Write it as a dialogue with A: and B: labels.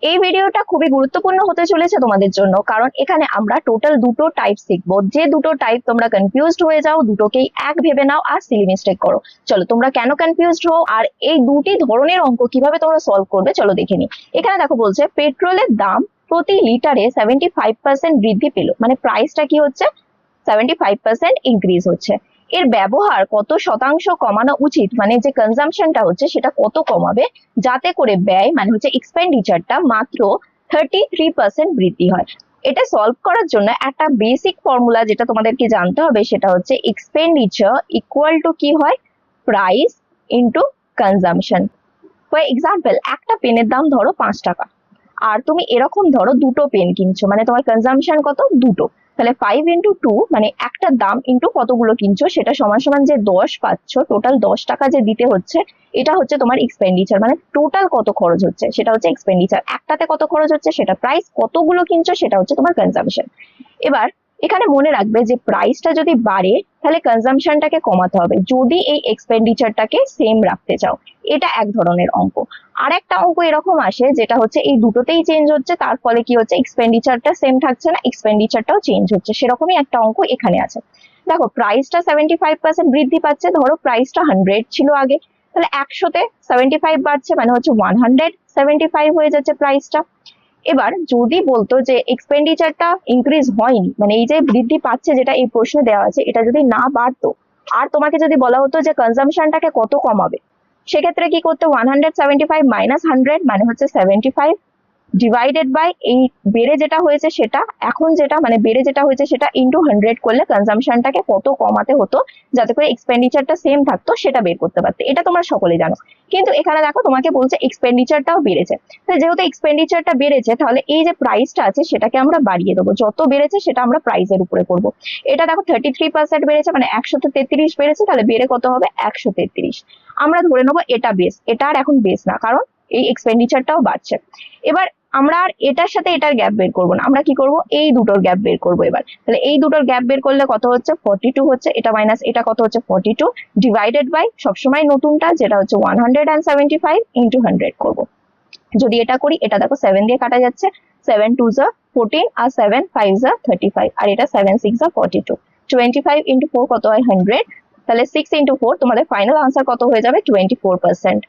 A: এই ভিডিওটা খুবই গুরুত্বপূর্ণ হতে চলেছে তোমাদের জন্য, কারণ এখানে আমরা টোটাল দুটো টাইপ শিখবো। যে দুটো টাইপ তোমরা কনফিউজড হয়ে যাও, দুটোকেই এক ভেবে নাও আর সিলি মিস্টেক করো। চলো, তোমরা কেন কনফিউজড হও আর এই দুটি ধরনের অঙ্ক কিভাবে তোমরা সলভ করবে চলো দেখে নি। এখানে দেখো বলছে পেট্রোলের দাম প্রতি লিটারে 75% বৃদ্ধি পেল, মানে প্রাইসটা কি হচ্ছে 75% ইনক্রিজ হচ্ছে। এর ব্যবহার কত শতাংশ কমানো উচিত, মানে যে কনজাম্পশনটা হচ্ছে সেটা কত কমাবে যাতে করে ব্যয় মানে হচ্ছে এক্সপেন্ডিচারটা মাত্র 33% বৃদ্ধি হয়। এটা সলভ করার জন্য একটা বেসিক ফর্মুলা যেটা তোমাদেরকে জানতে হবে সেটা হচ্ছে এক্সপেন্ডিচার ইকুয়াল টু কি হয়, price into consumption. For example, একটা পেনের দাম ধরো 5 টাকা, আর তুমি এরকম ধরো দুটো পেন কিনছো, মানে তোমার কনজাম্পশন কত, দুটো। তাহলে 5 × 2 মানে একটা দাম ইন্টু কতগুলো কিনছো সেটা সমান সমান যে 10 পাচ্ছ, টোটাল 10 টাকা যে দিতে হচ্ছে, এটা হচ্ছে তোমার এক্সপেন্ডিচার। মানে টোটাল কত খরচ হচ্ছে সেটা হচ্ছে এক্সপেন্ডিচার। একটাতে কত খরচ হচ্ছে সেটা প্রাইস, কতগুলো কিনছো সেটা হচ্ছে তোমার কনজাম্পশন। এবার এখানে মনে রাখবে যে প্রাইসটা যদি বাড়ে তাহলে কনজাম্পশনটাকে কমাতে হবে যদি এই এক্সপেন্ডিচারটাকে সেম রাখতে চাও। এটা এক ধরনের অঙ্ক। আর একটা অঙ্ক এরকম আসে যেটা হচ্ছে এই দুটোতেই চেঞ্জ হচ্ছে, তার ফলে কি হচ্ছে এক্সপেন্ডিচারটা সেম থাকছে না, এক্সপেন্ডিচারটাও চেঞ্জ হচ্ছে। সেরকমই একটা অঙ্ক এখানে আছে। দেখো প্রাইসটা 75% বৃদ্ধি পাচ্ছে, ধরো প্রাইসটা 100 ছিল আগে, তাহলে 100তে 75 বাড়ছে মানে হচ্ছে 175 হয়ে যাচ্ছে প্রাইসটা। এবার যদি বলতো যে এক্সপেন্ডিচারটা ইনক্রিজ হয়নি, মানে এই যে বৃদ্ধি পাচ্ছে যেটা এই প্রশ্নে দেওয়া আছে এটা যদি না বাড়তো, আর তোমাকে যদি বলা হতো যে কনজাম্পশনটাকে কত কমাবে, সেক্ষেত্রে কি করতে, 175 মাইনাস 100 মানে হচ্ছে 75 ডিভাইডেড বাই এই বেড়ে যেটা হয়েছে সেটা, এখন যেটা মানে বেড়ে যেটা হয়েছে সেটা ইন্টু 100 করলে কনজাম্পশনটাকে কত কমাতে হতো যাতে করে এক্সপেন্ডিচারটা সেম থাকতো সেটা বের করতে পারতে। এটা তোমরা সকলে জানো। কিন্তু এখানে দেখো তোমাকে বলছে এক্সপেন্ডিচারটাও বেড়েছে, তাহলে যেহেতু এক্সপেন্ডিচারটা বেড়েছে তাহলে এই যে প্রাইসটা আছে সেটাকে আমরা বাড়িয়ে দেবো, যত বেড়েছে সেটা আমরা প্রাইসের উপরে করবো। এটা দেখো 33% বেড়েছে, মানে 133 বেড়েছে, তাহলে বেড়ে কত হবে 133। আমরা ধরে নেবো এটা বেস, এটা আর এখন বেস না, কারণ এই এক্সপেন্ডিচারটাও বাড়ছে। এবার আমরা আর এটার সাথে এটার গ্যাপ বের করবো না, আমরা কি করব এই দুটোর গ্যাপ বের করবো। এবার তাহলে এই দুটোর গ্যাপ বের করলে কত হচ্ছে 42 হচ্ছে, এটা মাইনাস এটা কত হচ্ছে 42 ডিভাইডেড বাই সবসময় নতুনটা যেটা হচ্ছে 175 ইন্টু 100 করবো। যদি এটা করি, এটা দেখো 7 দিয়ে কাটা যাচ্ছে, 7 2 যা 14 আর 7 5 যা 35, আর এটা 7 6 যা 42। 25 ইন্টু 4 কত হয় 100, তাহলে 6 ইন্টু 4 তোমাদের ফাইনাল আনসার কত হয়ে যাবে 24%।